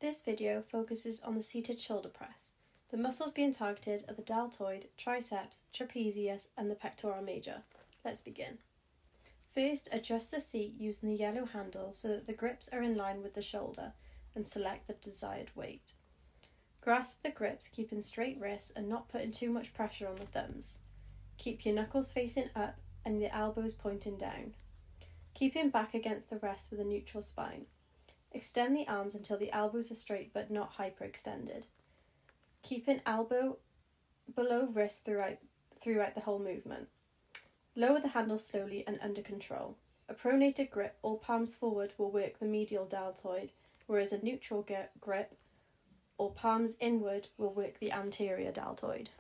This video focuses on the seated shoulder press. The muscles being targeted are the deltoid, triceps, trapezius and the pectoral major. Let's begin. First, adjust the seat using the yellow handle so that the grips are in line with the shoulder and select the desired weight. Grasp the grips, keeping straight wrists and not putting too much pressure on the thumbs. Keep your knuckles facing up and the elbows pointing down. Keeping back against the rest with a neutral spine. Extend the arms until the elbows are straight but not hyperextended. Keeping elbow below wrist throughout the whole movement. Lower the handle slowly and under control. A pronated grip, all palms forward, will work the medial deltoid, whereas a neutral grip, or palms inward, will work the anterior deltoid.